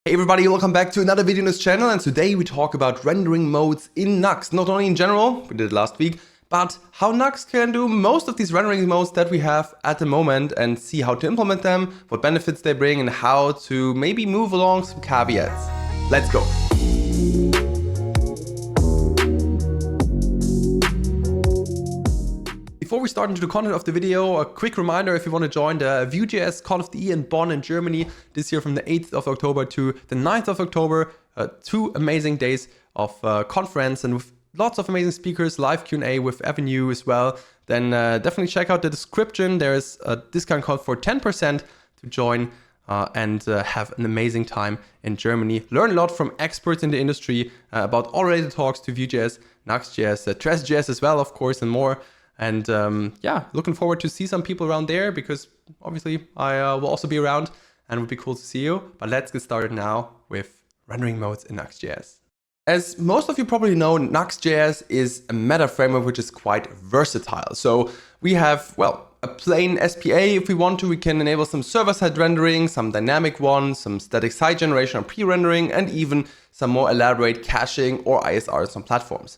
Hey everybody, welcome back to another video on this channel, and today we talk about rendering modes in Nuxt. Not only in general, we did it last week, but how Nuxt can do most of these rendering modes that we have at the moment and see how to implement them, what benefits they bring, and how to maybe move along some caveats. Let's go. Before we start into the content of the video, a quick reminder if you want to join the Vue.js Conf in Bonn in Germany this year from the 8th of October to the 9th of October. 2 amazing days of conference and with lots of amazing speakers, live Q&A with Avenue as well. Then definitely check out the description. There is a discount code for 10% to join and have an amazing time in Germany. Learn a lot from experts in the industry about all related talks to Vue.js, Nuxt.js, Trest.js as well, of course, and more. And yeah, looking forward to see some people around there because obviously I will also be around and it would be cool to see you. But let's get started now with rendering modes in Nuxt.js. As most of you probably know, Nuxt.js is a meta framework which is quite versatile. So we have, well, a plain SPA. If we want to, we can enable some server-side rendering, some dynamic ones, some static site generation or pre-rendering, and even some more elaborate caching or ISR on some platforms.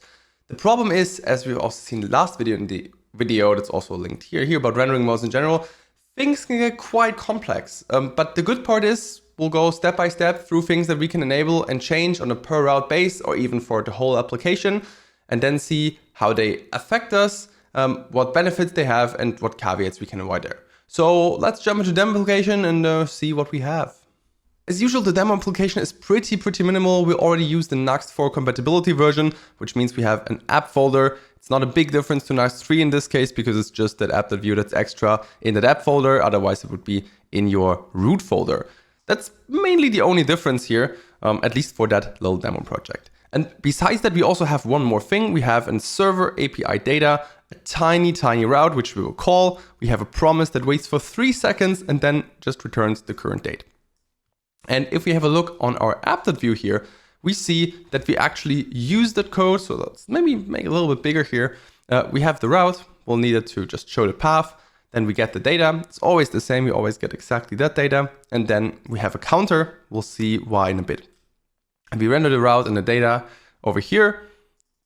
The problem is, as we've also seen in the last video, in the video that's also linked here about rendering modes in general, things can get quite complex. But the good part is we'll go step by step through things that we can enable and change on a per route base or even for the whole application, and then see how they affect us, what benefits they have, and what caveats we can avoid there. So let's jump into demo application and see what we have. As usual, the demo application is pretty minimal. We already use the Nuxt 4 compatibility version, which means we have an app folder. It's not a big difference to Nuxt 3 in this case because it's just that app.vue that's extra in that app folder. Otherwise, it would be in your root folder. That's mainly the only difference here, at least for that little demo project. And besides that, we also have one more thing. We have a server API data, a tiny route, which we will call. We have a promise that waits for 3 seconds and then just returns the current date. And if we have a look on our app.vue here, we see that we actually use that code. So let's maybe make it a little bit bigger here. We have the route. We'll need it to just show the path. Then we get the data. It's always the same. We always get exactly that data. And then we have a counter. We'll see why in a bit. And we render the route and the data over here.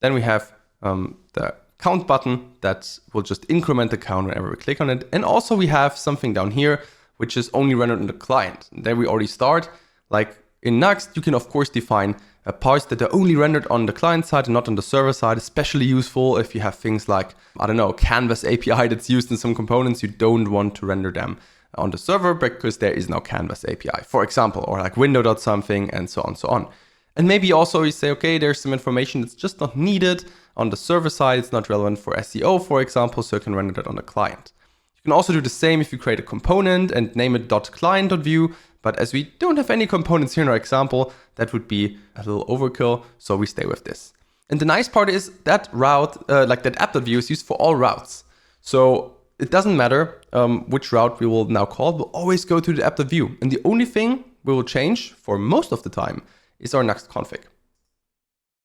Then we have the count button that will just increment the count whenever we click on it. And also we have something down here which is only rendered on the client. And there we already start. Like in Nuxt, you can of course define parts that are only rendered on the client side and not on the server side, especially useful if you have things like, I don't know, Canvas API that's used in some components. You don't want to render them on the server because there is no Canvas API, for example, or like window.something and so on, so on. And maybe also you say, okay, there's some information that's just not needed on the server side. It's not relevant for SEO, for example, so you can render that on the client. You can also do the same if you create a component and name it .client.vue, but as we don't have any components here in our example, that would be a little overkill, so we stay with this. And the nice part is that route, like that app.vue is used for all routes. So it doesn't matter which route we will now call, we'll always go to the app.vue. And the only thing we will change for most of the time is our Nuxt config,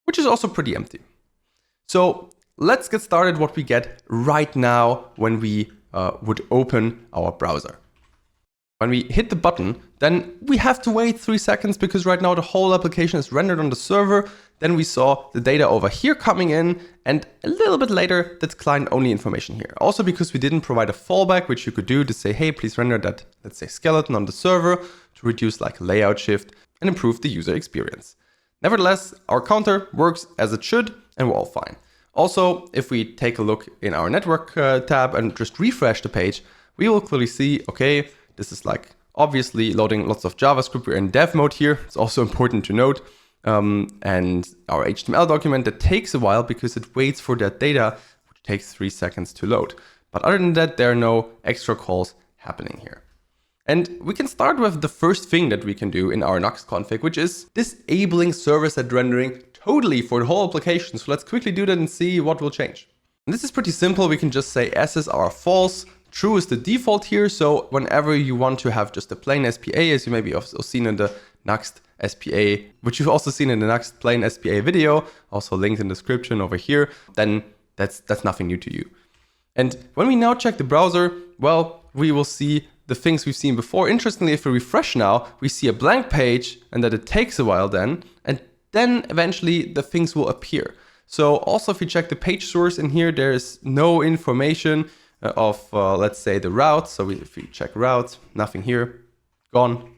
which is also pretty empty. So let's get started what we get right now when we would open our browser. When we hit the button, then we have to wait 3 seconds because right now the whole application is rendered on the server. Then we saw the data over here coming in, and a little bit later, that's client-only information here. Also because we didn't provide a fallback, which you could do to say, hey, please render that, let's say, skeleton on the server to reduce like layout shift and improve the user experience. Nevertheless, our counter works as it should, and we're all fine. Also, if we take a look in our network tab and just refresh the page, we will clearly see, okay, this is like obviously loading lots of JavaScript. We're in dev mode here. It's also important to note. And our HTML document that takes a while because it waits for that data, which takes 3 seconds to load. But other than that, there are no extra calls happening here. And we can start with the first thing that we can do in our Nuxt config, which is disabling server-side rendering totally for the whole application. So let's quickly do that and see what will change. And this is pretty simple. We can just say SSR false. True is the default here. So whenever you want to have just a plain SPA, as you maybe also seen in the Nuxt SPA, which you've also seen in the Nuxt plain SPA video, also linked in the description over here, then that's nothing new to you. And when we now check the browser, well, we will see the things we've seen before. Interestingly, if we refresh now, we see a blank page and that it takes a while then, and then eventually the things will appear. So also if you check the page source in here, there is no information of, let's say, the route. So if we check route, nothing here, gone.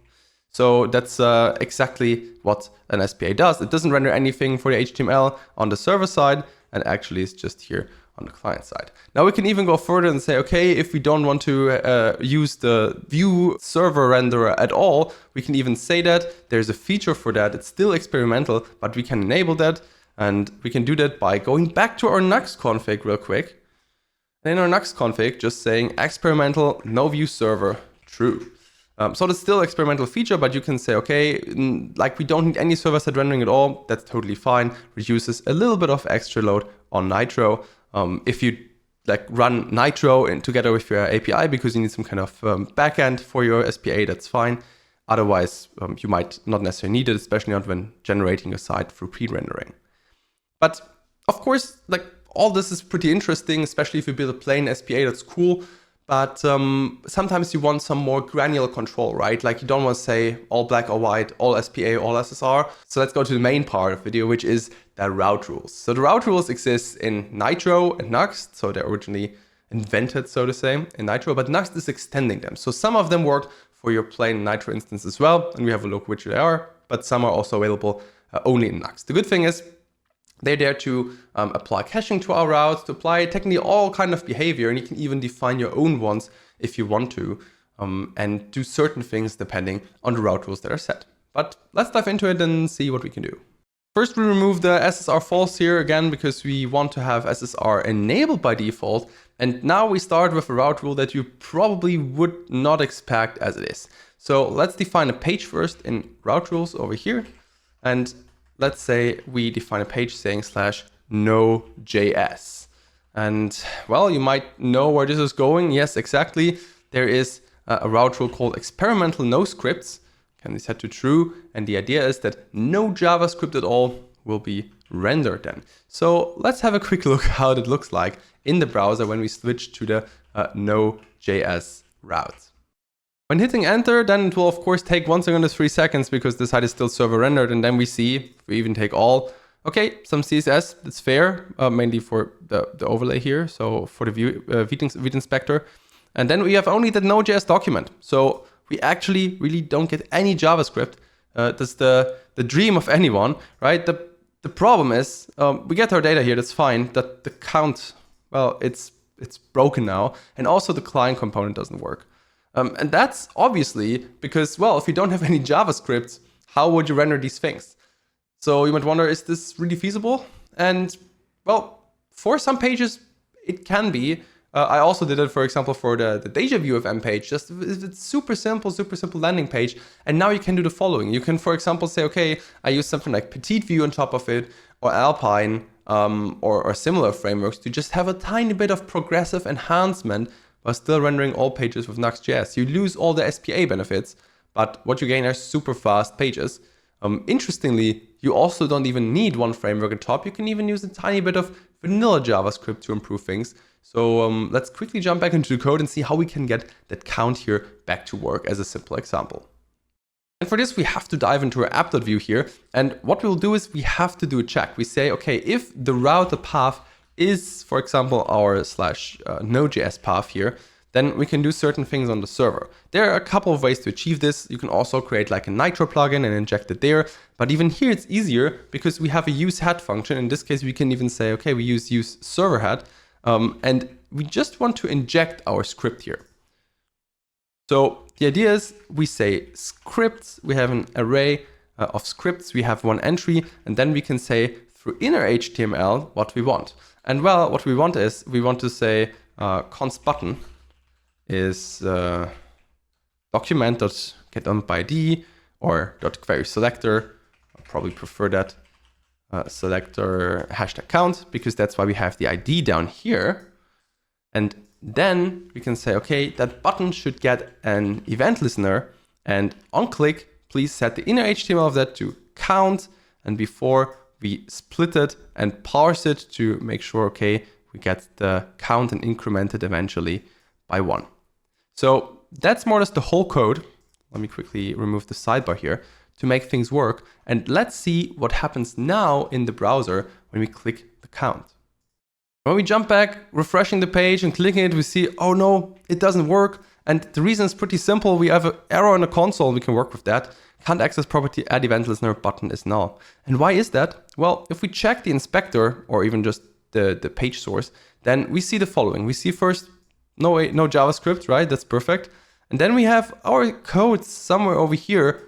So that's exactly what an SPA does. It doesn't render anything for the HTML on the server side, and actually it's just here on the client side. Now we can even go further and say, okay, if we don't want to use the view server renderer at all, we can even say that there's a feature for that. It's still experimental, but we can enable that. And we can do that by going back to our Nuxt config real quick. And in our Nuxt config, just saying experimental, no view server, true. So that's still an experimental feature, but you can say, okay, like we don't need any server-side rendering at all. That's totally fine. Reduces a little bit of extra load on Nitro. If you like run Nitro together with your API because you need some kind of backend for your SPA, that's fine. Otherwise, you might not necessarily need it, especially not when generating a site through pre-rendering. But of course, like all this is pretty interesting, especially if you build a plain SPA, that's cool. But sometimes you want some more granular control, right? Like you don't want to say all black or white, all SPA, all SSR. So let's go to the main part of the video, which is the route rules. So the route rules exist in Nitro and Nuxt. So they're originally invented, so to say, in Nitro, but Nuxt is extending them. So some of them work for your plain Nitro instance as well. And we have a look which they are, but some are also available only in Nuxt. The good thing is, they're there to apply caching to our routes, to apply technically all kind of behavior, and you can even define your own ones if you want to, and do certain things depending on the route rules that are set. But let's dive into it and see what we can do. First, we remove the SSR false here again, because we want to have SSR enabled by default. And now we start with a route rule that you probably would not expect as it is. So let's define a page first in route rules over here. And let's say we define a page saying /no.js. And well, you might know where this is going. Yes, exactly. There is a route rule called experimental no scripts. Can be set to true. And the idea is that no JavaScript at all will be rendered then. So let's have a quick look how it looks like in the browser when we switch to the no.js route. When hitting enter, then it will of course take 1 second to 3 seconds because the site is still server rendered, and then we see, if we even take all, okay, some CSS, that's fair, mainly for the overlay here, so for the view inspector. And then we have only the Node.js document. So we actually really don't get any JavaScript. That's the dream of anyone, right? The problem is, we get our data here, that's fine, that the count, well, it's broken now, and also the client component doesn't work. And that's obviously because, well, if you don't have any JavaScript, how would you render these things? So you might wonder, is this really feasible? And well, for some pages, it can be. I also did it, for example, for the Deja Vu FM page. Just it's super simple landing page. And now you can do the following. You can, for example, say, okay, I use something like Petite View on top of it, or Alpine, or similar frameworks to just have a tiny bit of progressive enhancement while still rendering all pages with Nuxt.js. You lose all the SPA benefits, but what you gain are super fast pages. Interestingly, you also don't even need one framework on top. You can even use a tiny bit of vanilla JavaScript to improve things. So let's quickly jump back into the code and see how we can get that count here back to work as a simple example. And for this, we have to dive into our app.view here. And what we'll do is we have to do a check. We say, okay, if the route, the path is, for example, our /Node.js path here, then we can do certain things on the server. There are a couple of ways to achieve this. You can also create like a Nitro plugin and inject it there. But even here, it's easier because we have a use head function. In this case, we can even say, okay, we use server head. And we just want to inject our script here. So the idea is we say scripts, we have an array of scripts, we have one entry, and then we can say through inner HTML what we want. And well, what we want is, we want to say const button is document.getOnById or .querySelector. I'll probably prefer that selector #count, because that's why we have the ID down here. And then we can say, okay, that button should get an event listener, and on click, please set the inner HTML of that to count. And before we split it and parse it to make sure, okay, we get the count and increment it eventually by 1. So that's more or less the whole code. Let me quickly remove the sidebar here to make things work. And let's see what happens now in the browser when we click the count. When we jump back, refreshing the page and clicking it, we see, oh no, it doesn't work. And the reason is pretty simple. We have an error in the console. We can work with that. Can't access property add event listener button is null. And why is that? Well, if we check the inspector or even just the page source, then we see the following. We see first, no JavaScript, right? That's perfect. And then we have our code somewhere over here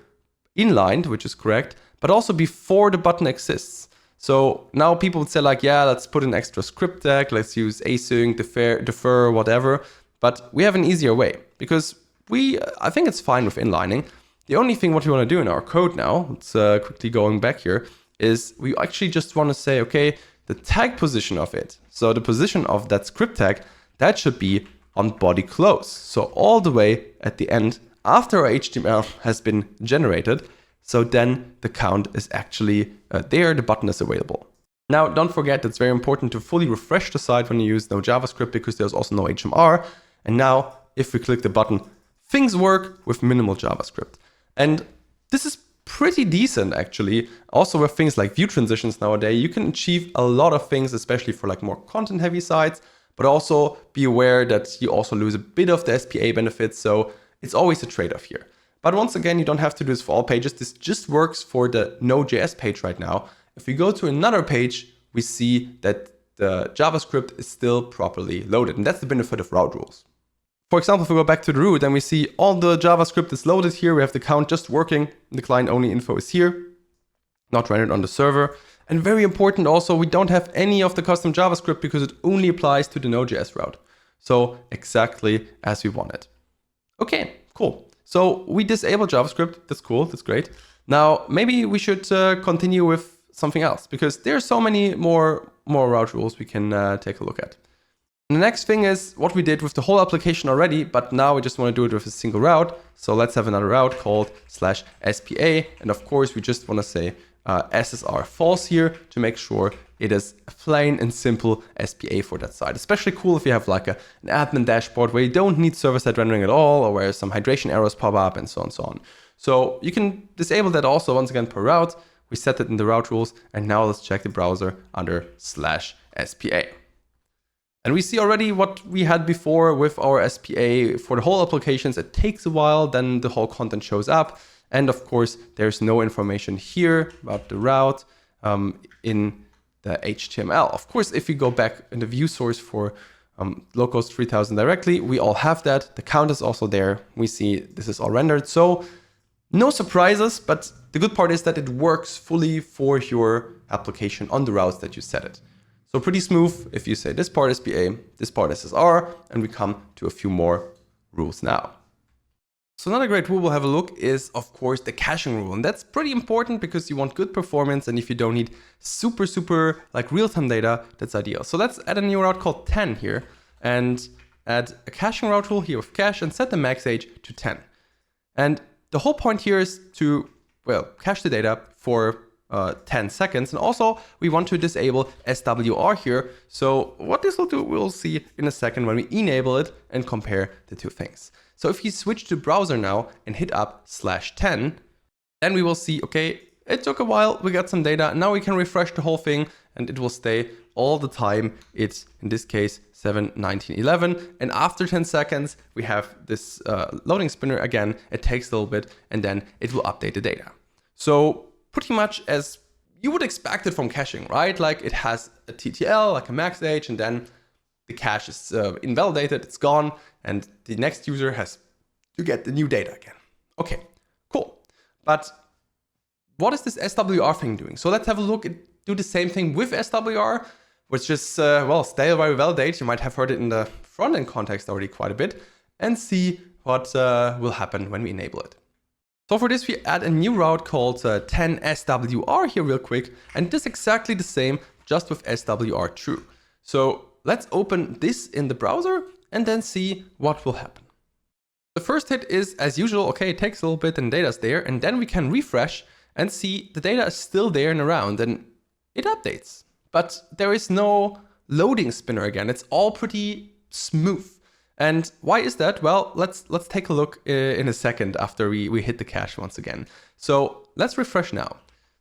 inlined, which is correct, but also before the button exists. So now people would say like, yeah, let's put an extra script tag. Let's use async, defer, whatever. But we have an easier way because I think it's fine with inlining. The only thing what we want to do in our code now, let's quickly going back here, is we actually just want to say, okay, the tag position of it. So the position of that script tag, that should be on body close. So all the way at the end after our HTML has been generated. So then the count is actually there, the button is available. Now, don't forget, it's very important to fully refresh the site when you use no JavaScript because there's also no HMR. And now if we click the button, things work with minimal JavaScript. And this is pretty decent actually. Also with things like view transitions nowadays, you can achieve a lot of things, especially for like more content heavy sites, but also be aware that you also lose a bit of the SPA benefits. So it's always a trade-off here. But once again, you don't have to do this for all pages. This just works for the Node.js page right now. If we go to another page, we see that the JavaScript is still properly loaded. And that's the benefit of route rules. For example, if we go back to the root, then we see all the JavaScript is loaded here. We have the count just working. The client only info is here, not rendered on the server. And very important also, we don't have any of the custom JavaScript because it only applies to the Node.js route. So exactly as we want it. Okay, cool. So we disable JavaScript. That's cool. That's great. Now, maybe we should continue with something else because there's so many more route rules we can take a look at. And the next thing is what we did with the whole application already, but now we just want to do it with a single route. So let's have another route called /SPA. And of course, we just want to say SSR false here to make sure it is a plain and simple SPA for that site. Especially cool if you have like an admin dashboard where you don't need server-side rendering at all, or where some hydration errors pop up and so on and so on. So you can disable that also once again per route. We set it in the route rules. And now let's check the browser under /SPA. And we see already what we had before with our SPA for the whole applications. It takes a while, then the whole content shows up. And of course, there's no information here about the route in the HTML. Of course, if we go back in the view source for localhost 3000 directly, we all have that. The count is also there. We see this is all rendered. So no surprises, but the good part is that it works fully for your application on the routes that you set it. So pretty smooth if you say this part SPA, this part SSR, and we come to a few more rules now. So another great rule we'll have a look is, of course, the caching rule. And that's pretty important because you want good performance. And if you don't need super like real-time data, that's ideal. So let's add a new route called 10 here and add a caching route rule here with cache and set the max age to 10. And the whole point here is to, well, cache the data for 10 seconds. And also we want to disable SWR here. So what this will do, we'll see in a second when we enable it and compare the two things. So if you switch to browser now and hit up /10, then we will see, okay, it took a while, we got some data. Now we can refresh the whole thing and it will stay all the time. It's in this case 7/19/11. And after 10 seconds, we have this loading spinner again. It takes a little bit and then it will update the data. So pretty much as you would expect it from caching, right? Like it has a TTL, like a max age, and then the cache is invalidated, it's gone, and the next user has to get the new data again. Okay, cool. But what is this SWR thing doing? So let's have a look and do the same thing with SWR, which is, well, stale very validate. You might have heard it in the front-end context already quite a bit, and see what will happen when we enable it. So for this, we add a new route called 10SWR here real quick, and it is exactly the same, just with SWR true. So let's open this in the browser and then see what will happen. The first hit is, as usual, okay, it takes a little bit and data's there, and then we can refresh and see the data is still there and around, and it updates. But there is no loading spinner again. It's all pretty smooth. And why is that? Well, let's take a look in a second after we hit the cache once again. So let's refresh now.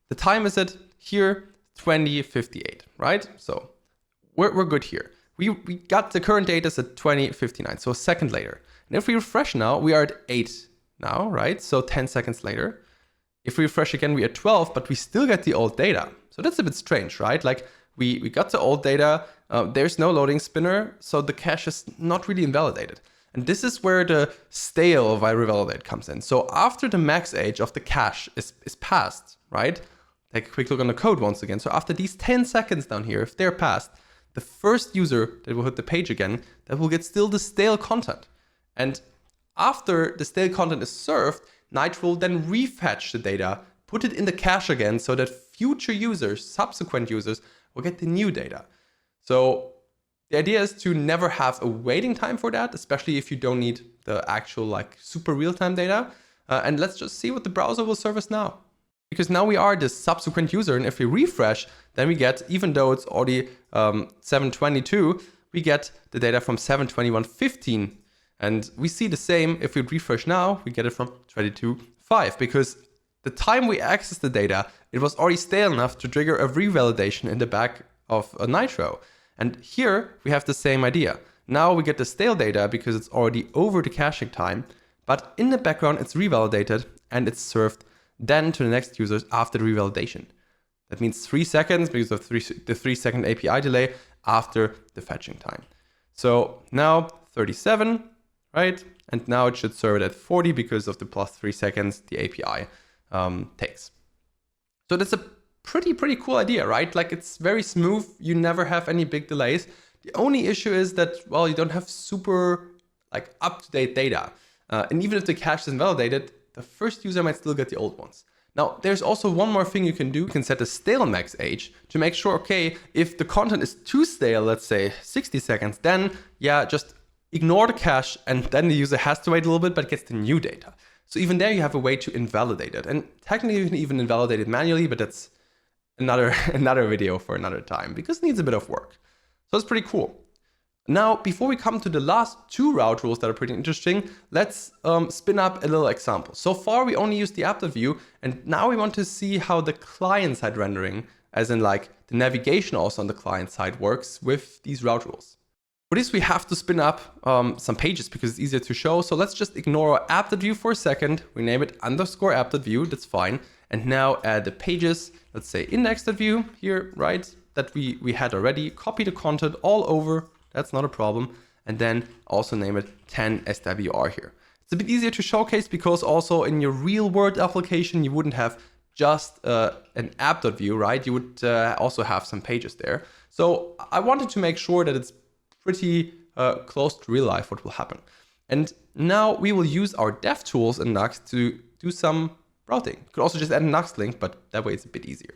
The time is at here 20:58, right? So we're good here. We got the current data is at 20:59, so a second later. And if we refresh now, we are at 8 now, right? So 10 seconds later. If we refresh again, we are at 12, but we still get the old data. So that's a bit strange, right? Like we got the old data, there's no loading spinner, so the cache is not really invalidated. And this is where the stale of revalidate comes in. So after the max age of the cache is passed, right? Take a quick look on the code once again. So after these 10 seconds down here, if they're passed, the first user that will hit the page again, that will get still the stale content. And after the stale content is served, Nuxt will then refetch the data, put it in the cache again so that future users, subsequent users, will get the new data. So the idea is to never have a waiting time for that, especially if you don't need the actual like super real-time data. And let's just see what the browser will serve us now. Because now we are the subsequent user, and if we refresh, then we get, even though it's already 7:22, we get the data from 7:21:15. And we see the same if we refresh now, we get it from 22:05, because the time we access the data, it was already stale enough to trigger a revalidation in the back of a Nitro. And here we have the same idea. Now we get the stale data because it's already over the caching time, but in the background it's revalidated and it's served then to the next users after the revalidation. That means 3 seconds because of the 3-second API delay after the fetching time. So now 37, right? And now it should serve it at 40 because of the plus 3 seconds the API takes. So that's a pretty cool idea, right? Like it's very smooth. You never have any big delays. The only issue is that, well, you don't have super like up-to-date data. And even if the cache is invalidated, the first user might still get the old ones. Now, there's also one more thing you can do. You can set a stale max age to make sure, okay, if the content is too stale, let's say 60 seconds, then yeah, just ignore the cache and then the user has to wait a little bit, but gets the new data. So even there you have a way to invalidate it. And technically you can even invalidate it manually, but that's another video for another time because it needs a bit of work. So it's pretty cool. Now, before we come to the last 2 route rules that are pretty interesting, let's spin up a little example. So far, we only used the app.view, and now we want to see how the client-side rendering, as in like the navigation also on the client side, works with these route rules. For this, we have to spin up some pages because it's easier to show. So let's just ignore our app.view for a second. We name it _app.view, that's fine. And now add the pages, let's say index.view here, right? That we had already. Copy the content all over. That's not a problem. And then also name it 10 SWR here. It's a bit easier to showcase because also in your real world application, you wouldn't have just an app.view, right? You would also have some pages there. So I wanted to make sure that it's pretty close to real life what will happen. And now we will use our dev tools in Nuxt to do some routing. You could also just add a Nuxt link, but that way it's a bit easier.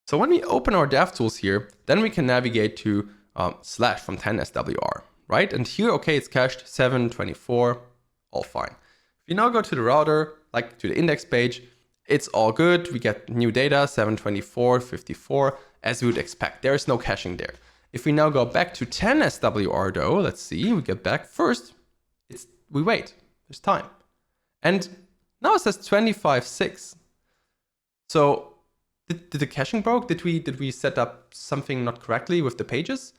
So when we open our dev tools here, then we can navigate to slash from 10 SWR, right? And here, okay, it's cached 7:24, all fine. If you now go to the router, like to the index page, it's all good. We get new data, 7:24:54, as we would expect. There is no caching there. If we now go back to 10 SWR though, let's see, we get back first, we wait, there's time. And now it says 25:06. So did the caching broke? Did we set up something not correctly with the pages?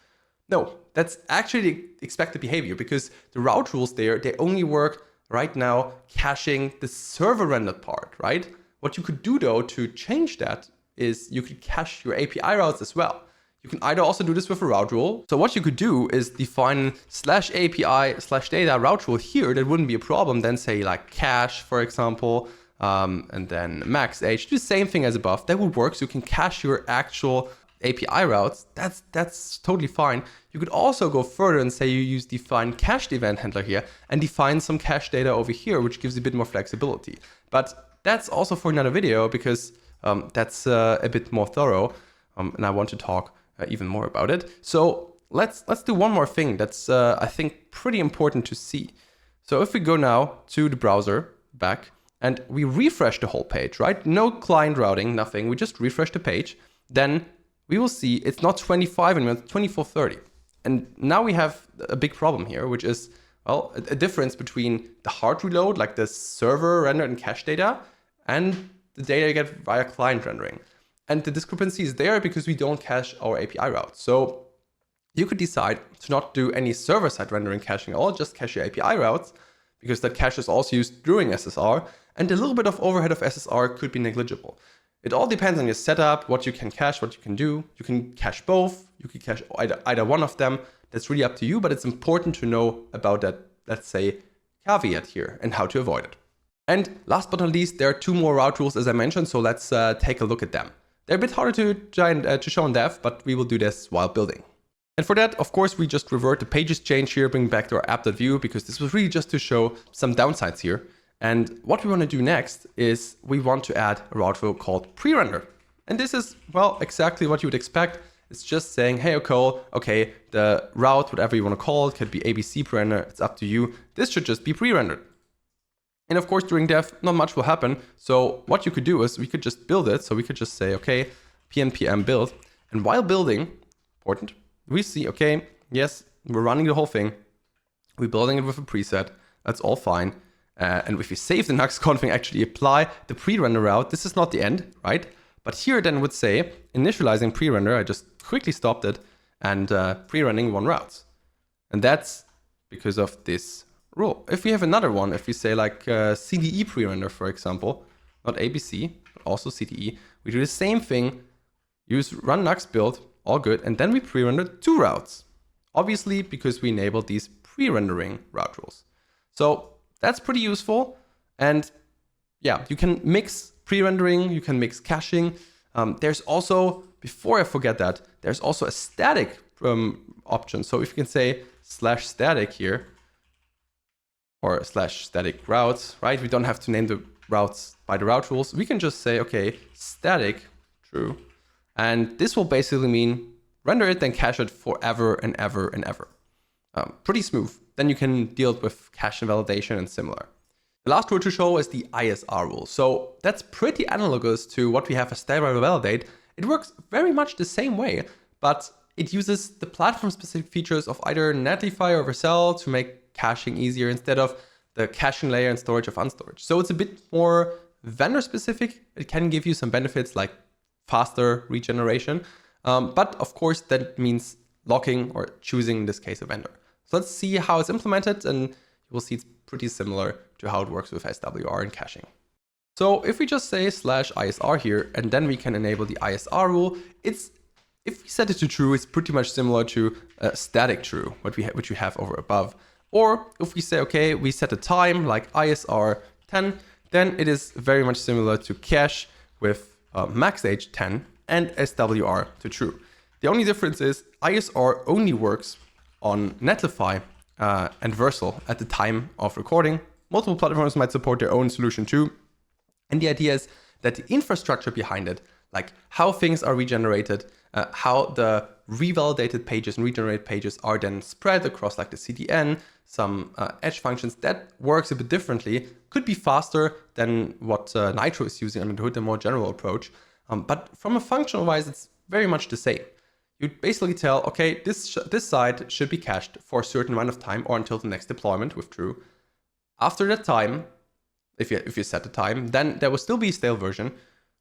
No, that's actually the expected behavior because the route rules there, they only work right now caching the server rendered part, right? What you could do though to change that is you could cache your API routes as well. You can either also do this with a route rule. So what you could do is define /API/data route rule here. That wouldn't be a problem. Then say like cache, for example, and then max age. Do the same thing as above. That would work. So you can cache your actual API routes. That's totally fine. You could also go further and say you use define cached event handler here and define some cache data over here, which gives you a bit more flexibility. But that's also for another video because that's a bit more thorough, and I want to talk even more about it. So let's do one more thing that's I think pretty important to see. So if we go now to the browser back and we refresh the whole page, right? No client routing, nothing. We just refresh the page. Then we will see it's not 25 anymore, it's 24:30. And now we have a big problem here, which is, well, a difference between the hard reload, like the server rendered and cache data, and the data you get via client rendering. And the discrepancy is there because we don't cache our API routes. So you could decide to not do any server-side rendering caching at all, just cache your API routes, because that cache is also used during SSR, and a little bit of overhead of SSR could be negligible. It all depends on your setup, what you can cache, what you can do. You can cache both, you can cache either one of them. That's really up to you, but it's important to know about that, let's say, caveat here and how to avoid it. And last but not least, there are two more route rules, as I mentioned, so let's take a look at them. They're a bit harder to show in dev, but we will do this while building. And for that, of course, we just revert the pages change here, bring back to our app.view, because this was really just to show some downsides here. And what we want to do next is we want to add a route rule called prerender. And this is, well, exactly what you would expect. It's just saying, hey, okay, the route, whatever you want to call it, could be ABC prerender. It's up to you. This should just be pre-rendered. And of course, during dev, not much will happen. So what you could do is we could just build it. So we could just say, okay, pnpm build. And while building, important, we see, okay, yes, we're running the whole thing. We're building it with a preset. That's all fine. And if we save the Nuxt config, actually apply the pre-render route, this is not the end, right? But here then would say initializing pre-render, I just quickly stopped it, and pre-running one route. And that's because of this rule. If we have another one, if we say like CDE pre-render, for example, not ABC, but also CDE, we do the same thing, use run Nuxt build, all good, and then we pre-render two routes. Obviously, because we enabled these pre-rendering route rules. So that's pretty useful. And yeah, you can mix pre-rendering, you can mix caching. There's also, before I forget that, there's also a static option. So if you can say /static here, or /static routes, right? We don't have to name the routes by the route rules. We can just say, okay, static, true. And this will basically mean render it, then cache it forever and ever and ever. Pretty smooth. Then you can deal with cache invalidation and similar. The last rule to show is the ISR rule. So that's pretty analogous to what we have as stable validate. It works very much the same way, but it uses the platform-specific features of either Netlify or Vercel to make caching easier instead of the caching layer and storage of unstorage. So it's a bit more vendor-specific. It can give you some benefits like faster regeneration, but of course that means locking or choosing, in this case, a vendor. So let's see how it's implemented, and you will see it's pretty similar to how it works with SWR and caching. So if we just say /ISR here, and then we can enable the ISR rule, if we set it to true, it's pretty much similar to static true, which we have over above. Or if we say, okay, we set a time like ISR 10, then it is very much similar to cache with max age 10 and SWR to true. The only difference is ISR only works on Netlify and Vercel at the time of recording. Multiple platforms might support their own solution too. And the idea is that the infrastructure behind it, like how things are regenerated, how the revalidated pages and regenerated pages are then spread across like the CDN, some edge functions, that works a bit differently, could be faster than what Nitro is using under the hood, a more general approach. But from a functional wise, it's very much the same. You basically tell, okay, this side should be cached for a certain amount of time or until the next deployment with true. After that time, if you set the time, then there will still be a stale version,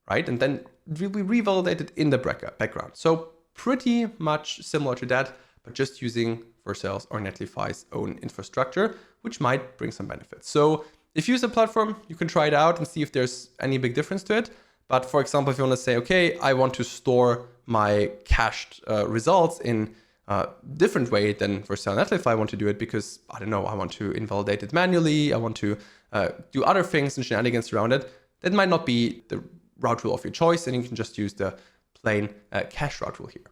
right? And then it will be revalidated in the background. So pretty much similar to that, but just using Vercel's or Netlify's own infrastructure, which might bring some benefits. So if you use a platform, you can try it out and see if there's any big difference to it. But for example, if you want to say, okay, I want to store my cached results in a different way than Vercel and Netlify want to do it because, I don't know, I want to invalidate it manually, I want to do other things and shenanigans around it, that might not be the route rule of your choice, and you can just use the plain cache route rule here.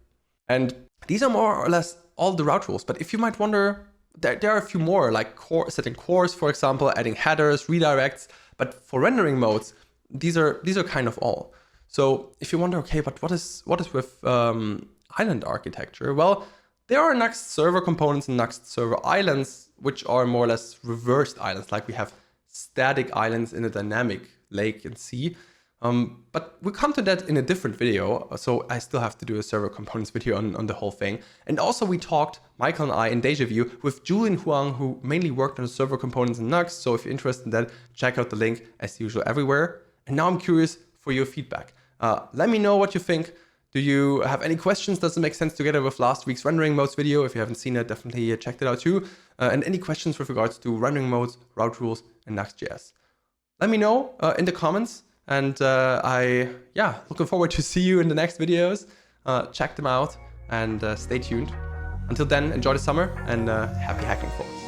And these are more or less all the route rules, but if you might wonder, there are a few more, like setting cores, for example, adding headers, redirects, but for rendering modes, these are kind of all. So if you wonder, okay, but what is with island architecture? Well, there are Nuxt server components and Nuxt server islands, which are more or less reversed islands. Like we have static islands in a dynamic lake and sea. But we'll come to that in a different video, so I still have to do a server components video on the whole thing. And also we talked, Michael and I, in Deja Vu with Julian Huang, who mainly worked on server components in Nuxt. So if you're interested in that, check out the link as usual everywhere. And now I'm curious for your feedback. Let me know what you think. Do you have any questions? Does it make sense together with last week's rendering modes video? If you haven't seen it, definitely check it out too. And any questions with regards to rendering modes, route rules, and Nuxt.js. Let me know in the comments. And looking forward to see you in the next videos. Check them out and stay tuned. Until then, enjoy the summer and happy hacking, folks.